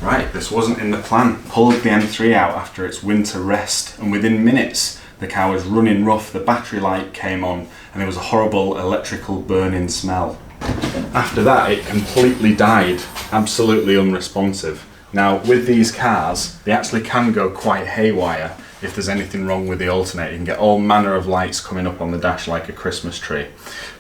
Right, this wasn't in the plan. Pulled the M3 out after its winter rest, and within minutes the car was running rough, the battery light came on, and there was a horrible electrical burning smell. After that, it completely died, absolutely unresponsive. Now, with these cars, they actually can go quite haywire if there's anything wrong with the alternator. You can get all manner of lights coming up on the dash like a Christmas tree.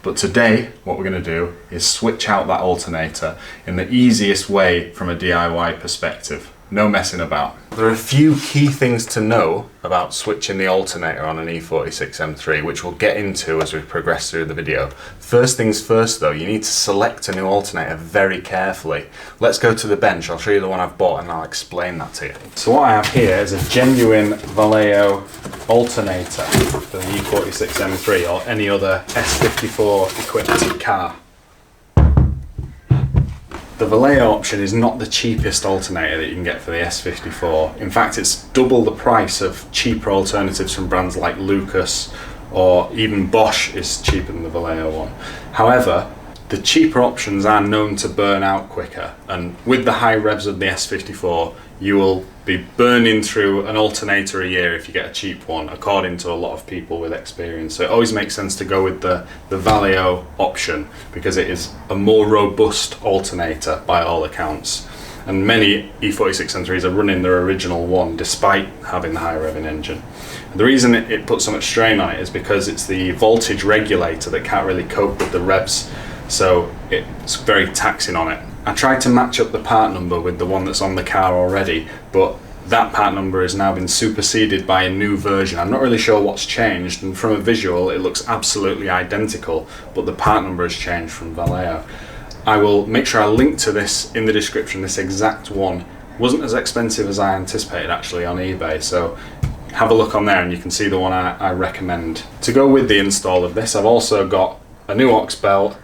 But today, what we're going to do is switch out that alternator in the easiest way from a DIY perspective. No messing about. There are a few key things to know about switching the alternator on an E46 M3, which we'll get into as we progress through the video. First things first though, you need to select a new alternator very carefully. Let's go to the bench, I'll show you the one I've bought and I'll explain that to you. So what I have here is a genuine Valeo alternator for the E46 M3 or any other S54 equipped car. The Valeo option is not the cheapest alternator that you can get for the S54. In fact, it's double the price of cheaper alternatives from brands like Lucas, or even Bosch is cheaper than the Valeo one. However, the cheaper options are known to burn out quicker, and with the high revs of the S54, you will be burning through an alternator a year if you get a cheap one, according to a lot of people with experience. So it always makes sense to go with the Valeo option because it is a more robust alternator by all accounts. And many E46 M3s are running their original one despite having the high revving engine. The reason it puts so much strain on it is because it's the voltage regulator that can't really cope with the revs, so it's very taxing on it. I tried to match up the part number with the one that's on the car already, but that part number has now been superseded by a new version. I'm not really sure what's changed, and from a visual it looks absolutely identical, but the part number has changed from Valeo. I will make sure I link to this in the description. This exact one wasn't as expensive as I anticipated actually on eBay, so have a look on there and you can see the one I recommend. To go with the install of this, I've also got a new aux belt,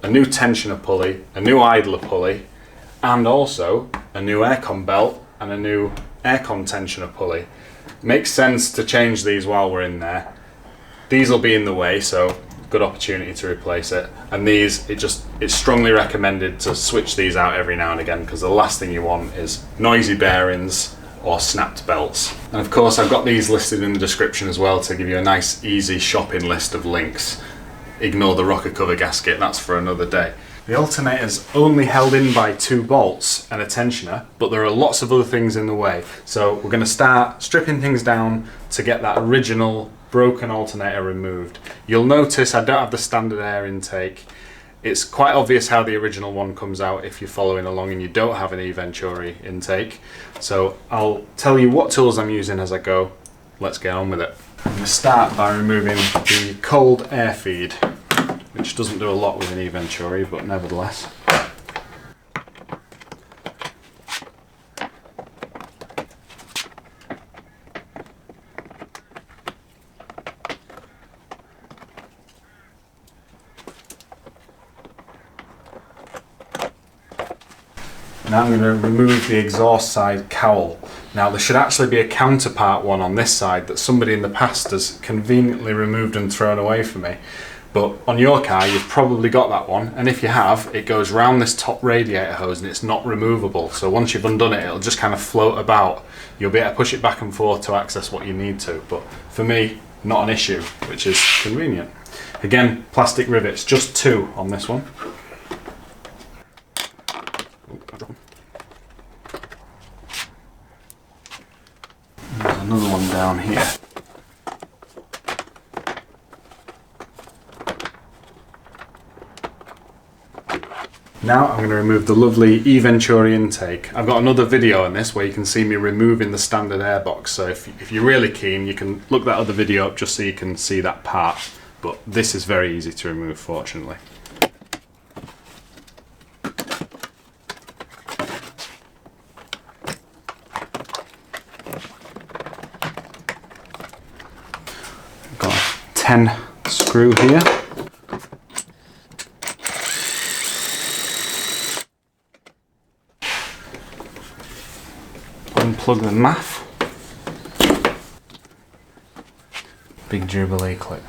a new tensioner pulley, a new idler pulley, and also a new aircon belt and a new aircon tensioner pulley. Makes sense to change these while we're in there. These will be in the way, so good opportunity to replace it. And these, it's strongly recommended to switch these out every now and again, because the last thing you want is noisy bearings or snapped belts. And of course I've got these listed in the description as well to give you a nice easy shopping list of links. Ignore the rocker cover gasket, that's for another day. The alternator's only held in by 2 bolts and a tensioner, but there are lots of other things in the way. So we're going to start stripping things down to get that original broken alternator removed. You'll notice I don't have the standard air intake. It's quite obvious how the original one comes out if you're following along and you don't have an E-Venturi intake. So I'll tell you what tools I'm using as I go. Let's get on with it. I'm going to start by removing the cold air feed, which doesn't do a lot with an E-Venturi, but nevertheless. Now I'm going to remove the exhaust side cowl. Now there should actually be a counterpart one on this side that somebody in the past has conveniently removed and thrown away for me. But on your car you've probably got that one, and if you have, it goes round this top radiator hose and it's not removable. So once you've undone it, it'll just kind of float about. You'll be able to push it back and forth to access what you need to. But for me, not an issue, which is convenient. Again, plastic rivets, just 2 on this one. There's another one down here. Now I'm going to remove the lovely E-Venturi intake. I've got another video on this where you can see me removing the standard airbox, so if you're really keen you can look that other video up just so you can see that part, but this is very easy to remove, fortunately. Got a 10 screw here. Unplug the MAF. Big Jubilee clip.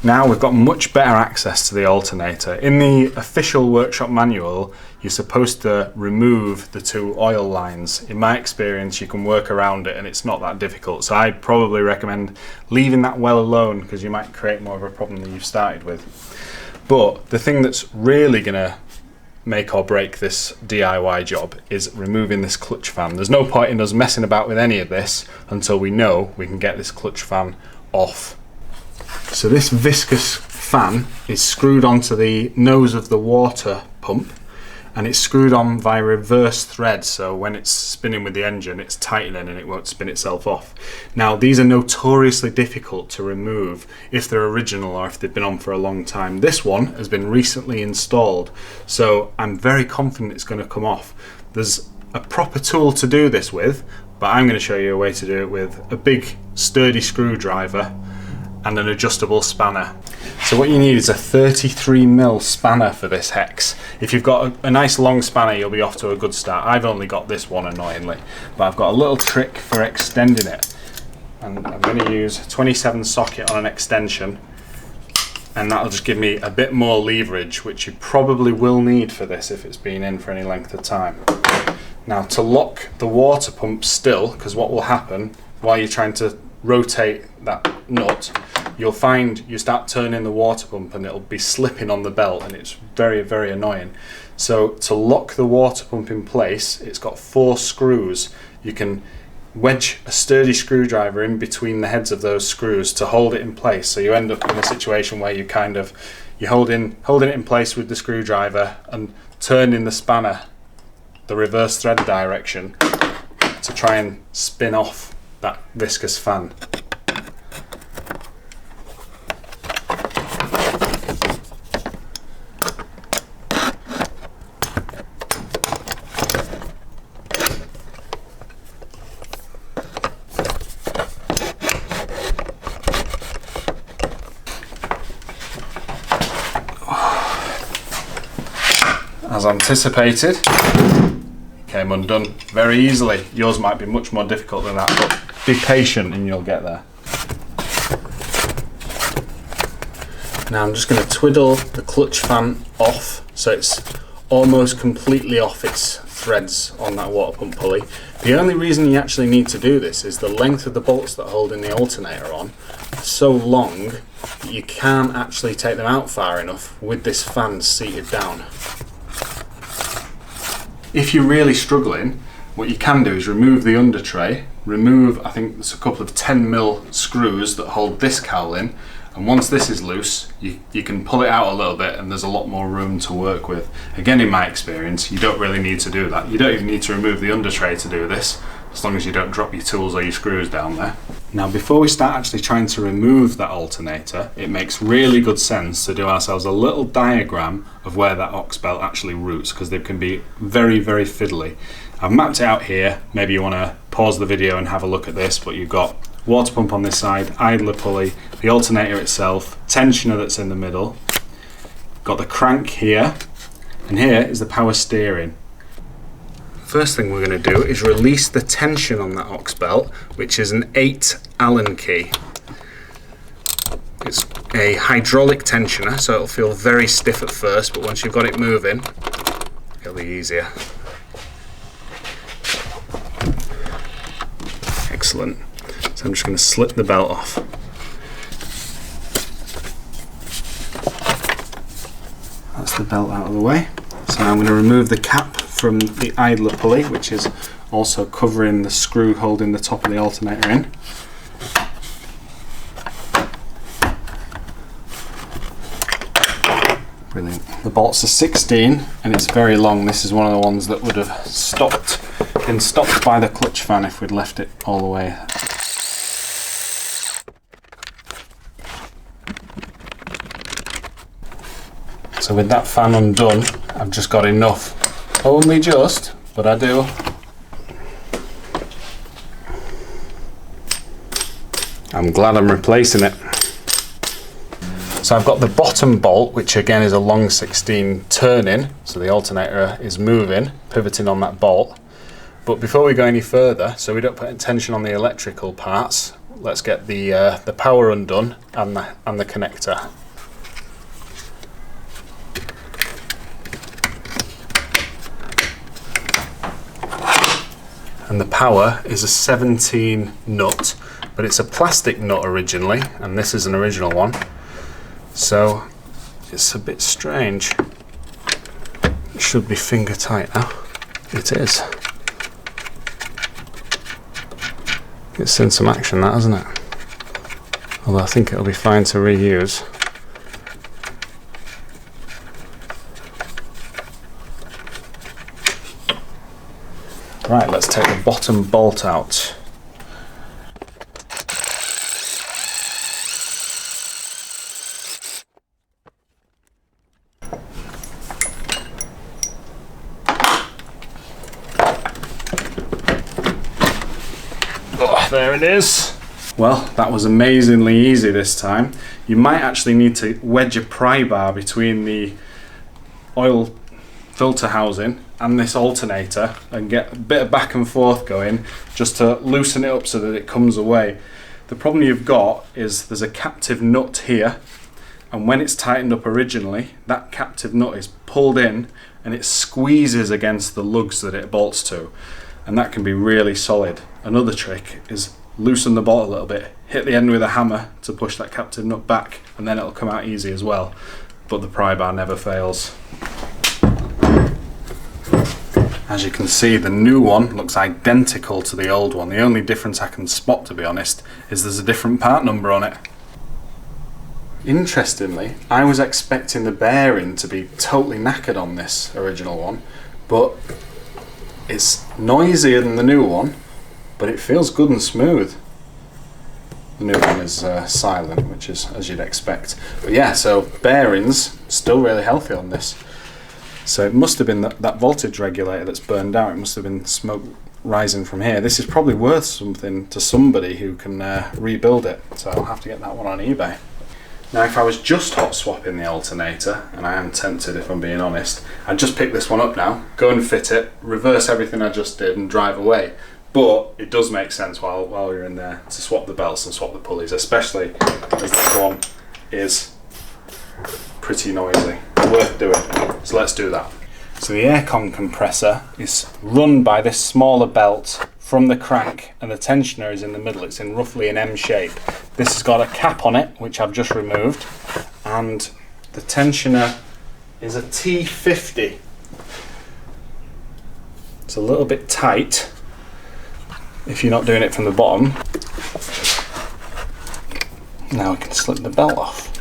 Now we've got much better access to the alternator. In the official workshop manual, you're supposed to remove the two oil lines. In my experience, you can work around it and it's not that difficult. So I'd probably recommend leaving that well alone, because you might create more of a problem than you've started with. But the thing that's really gonna make or break this DIY job is removing this clutch fan. There's no point in us messing about with any of this until we know we can get this clutch fan off. So this viscous fan is screwed onto the nose of the water pump, and it's screwed on via reverse thread, so when it's spinning with the engine it's tightening and it won't spin itself off. Now these are notoriously difficult to remove if they're original or if they've been on for a long time. This one has been recently installed, so I'm very confident it's going to come off. There's a proper tool to do this with, but I'm going to show you a way to do it with a big sturdy screwdriver and an adjustable spanner. So what you need is a 33mm spanner for this hex. If you've got a nice long spanner, you'll be off to a good start. I've only got this one, annoyingly, but I've got a little trick for extending it. And I'm going to use a 27 socket on an extension, and that'll just give me a bit more leverage, which you probably will need for this if it's been in for any length of time. Now to lock the water pump still, because what will happen while you're trying to rotate that nut, you'll find you start turning the water pump and it'll be slipping on the belt, and it's very, very annoying. So to lock the water pump in place, it's got 4 screws. You can wedge a sturdy screwdriver in between the heads of those screws to hold it in place, so you end up in a situation where you're holding it in place with the screwdriver and turning the spanner the reverse thread direction to try and spin off that viscous fan. As anticipated, it came undone very easily. Yours might be much more difficult than that, but be patient and you'll get there. Now I'm just going to twiddle the clutch fan off so it's almost completely off its threads on that water pump pulley. The only reason you actually need to do this is the length of the bolts that are holding the alternator on are so long that you can't actually take them out far enough with this fan seated down. If you're really struggling, what you can do is remove the under tray, I think there's a couple of 10mm screws that hold this cowl in, and once this is loose, you can pull it out a little bit and there's a lot more room to work with. Again, in my experience, you don't really need to do that. You don't even need to remove the under tray to do this, as long as you don't drop your tools or your screws down there. Now, before we start actually trying to remove that alternator, it makes really good sense to do ourselves a little diagram of where that aux belt actually routes, because they can be very, very fiddly. I've mapped it out here. Maybe you want to pause the video and have a look at this, but you've got water pump on this side, idler pulley, the alternator itself, tensioner that's in the middle, got the crank here, and here is the power steering. First thing we're going to do is release the tension on that aux belt, which is an 8 Allen key. It's a hydraulic tensioner, so it'll feel very stiff at first, but once you've got it moving, it'll be easier. Excellent. So I'm just going to slip the belt off. That's the belt out of the way. So now I'm going to remove the cap from the idler pulley, which is also covering the screw holding the top of the alternator in. Brilliant. The bolts are 16 and it's very long. This is one of the ones that would have been stopped by the clutch fan if we'd left it all the way. So with that fan undone, I've just got enough. Only just, but I do. I'm glad I'm replacing it. So I've got the bottom bolt, which again is a long 16 turning, so the alternator is moving, pivoting on that bolt. But before we go any further, so we don't put tension on the electrical parts, let's get the power undone and the connector. And the power is a 17 nut, but it's a plastic nut originally, and this is an original one. So it's a bit strange. It should be finger tight now. It is. It's seen some action, that, hasn't it? Although I think it'll be fine to reuse. Right, let's take the bottom bolt out. Oh, there it is. Well, that was amazingly easy this time. You might actually need to wedge a pry bar between the oil filter housing and this alternator and get a bit of back and forth going just to loosen it up so that it comes away. The problem you've got is there's a captive nut here, and when it's tightened up originally, that captive nut is pulled in and it squeezes against the lugs that it bolts to, and that can be really solid. Another trick is loosen the bolt a little bit, hit the end with a hammer to push that captive nut back, and then it'll come out easy as well, but the pry bar never fails. As you can see, the new one looks identical to the old one. The only difference I can spot, to be honest, is there's a different part number on it. Interestingly, I was expecting the bearing to be totally knackered on this original one, but it's noisier than the new one, but it feels good and smooth. The new one is silent, which is as you'd expect. But yeah, so bearings still really healthy on this. So it must have been that voltage regulator that's burned out. It must have been smoke rising from here. This is probably worth something to somebody who can rebuild it. So I'll have to get that one on eBay. Now, if I was just hot swapping the alternator, and I am tempted if I'm being honest, I'd just pick this one up now, go and fit it, reverse everything I just did and drive away. But it does make sense while you're in there to swap the belts and swap the pulleys, especially as this one is pretty noisy. Worth doing. So let's do that. So the aircon compressor is run by this smaller belt from the crank, and the tensioner is in the middle. It's in roughly an M shape. This has got a cap on it, which I've just removed, and the tensioner is a T50. It's a little bit tight if you're not doing it from the bottom. Now we can slip the belt off.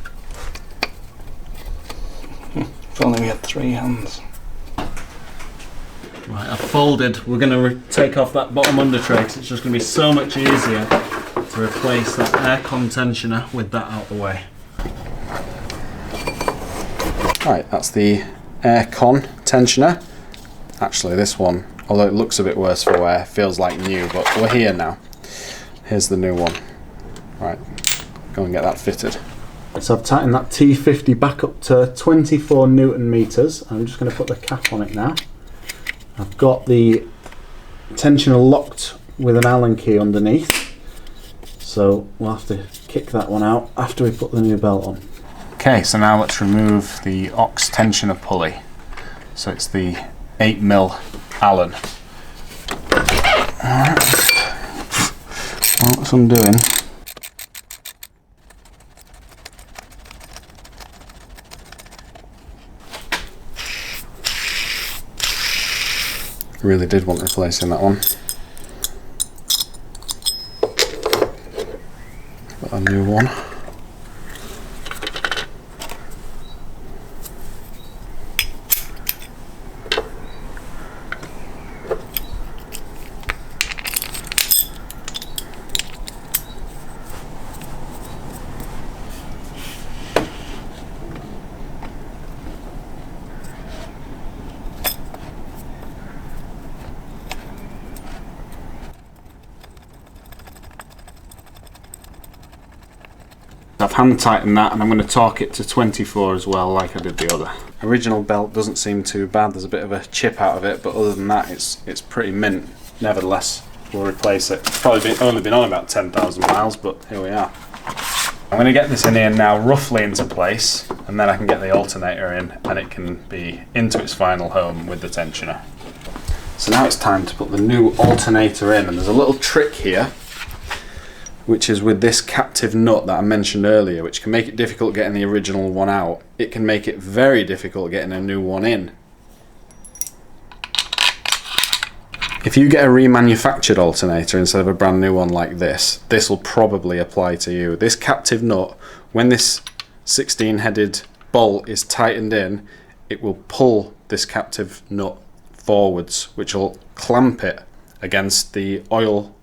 If only we had 3 hands. Right, I've folded. We're going to take off that bottom under tray because it's just going to be so much easier to replace that aircon tensioner with that out the way. Right, that's the aircon tensioner. Actually, this one, although it looks a bit worse for wear, feels like new, but we're here now. Here's the new one. Right, go and get that fitted. So I've tightened that T50 back up to 24 Newton meters. I'm just going to put the cap on it now. I've got the tensioner locked with an Allen key underneath, so we'll have to kick that one out after we put the new belt on. Okay, so now let's remove the ox tensioner pulley. So it's the 8mm Allen. Alright, what's undoing? Really did want replacing that one. Got a new one. I've hand tightened that, and I'm going to torque it to 24 as well, like I did the other. Original belt doesn't seem too bad. There's a bit of a chip out of it, but other than that, it's pretty mint. Nevertheless, we'll replace it. It's probably only been on about 10,000 miles, but here we are. I'm going to get this in here now roughly into place, and then I can get the alternator in and it can be into its final home with the tensioner. So now it's time to put the new alternator in, and there's a little trick here, which is with this captive nut that I mentioned earlier, which can make it difficult getting the original one out. It can make it very difficult getting a new one in. If you get a remanufactured alternator instead of a brand new one like this, this will probably apply to you. This captive nut, when this 16-headed bolt is tightened in, it will pull this captive nut forwards, which will clamp it against the oil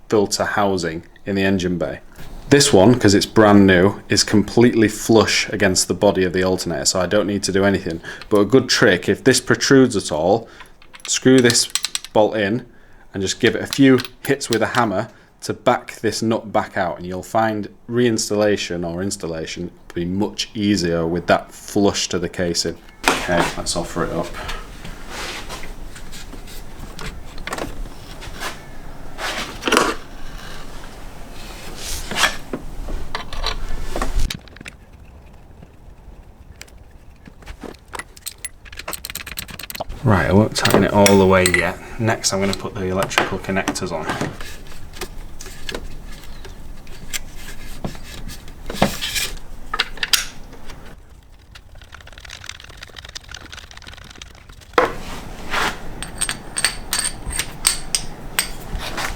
filter housing in the engine bay. This one, because it's brand new, is completely flush against the body of the alternator, so I don't need to do anything. But a good trick, if this protrudes at all, screw this bolt in and just give it a few hits with a hammer to back this nut back out, and you'll find reinstallation or installation will be much easier with that flush to the casing. Okay, let's offer it up. Right, I won't tighten it all the way yet. Next I'm going to put the electrical connectors on.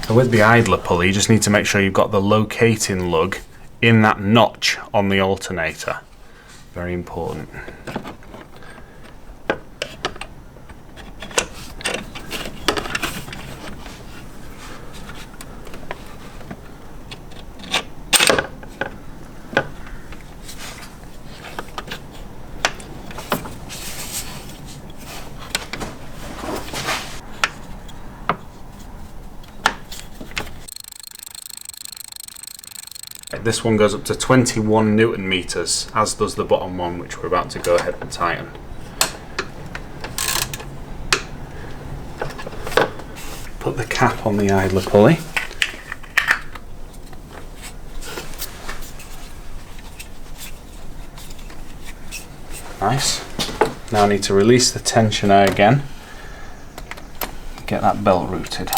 So with the idler pulley, you just need to make sure you've got the locating lug in that notch on the alternator. Very important. This one goes up to 21 Newton meters, as does the bottom one, which we're about to go ahead and tighten. Put the cap on the idler pulley. Nice. Now I need to release the tensioner again. Get that belt routed.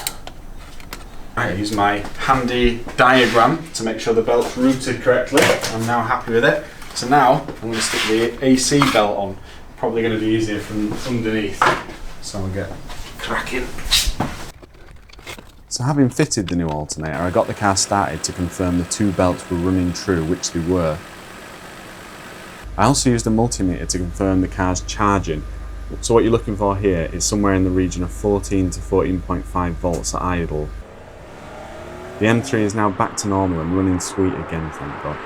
I use my handy diagram to make sure the belt's routed correctly. I'm now happy with it. So now I'm going to stick the AC belt on. Probably going to be easier from underneath. So I'll get cracking. So having fitted the new alternator, I got the car started to confirm the two belts were running true, which they were. I also used a multimeter to confirm the car's charging. So what you're looking for here is somewhere in the region of 14 to 14.5 volts at idle. The M3 is now back to normal and running sweet again, thank God.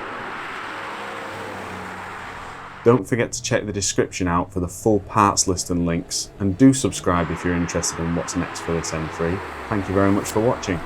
Don't forget to check the description out for the full parts list and links, and do subscribe if you're interested in what's next for this M3. Thank you very much for watching.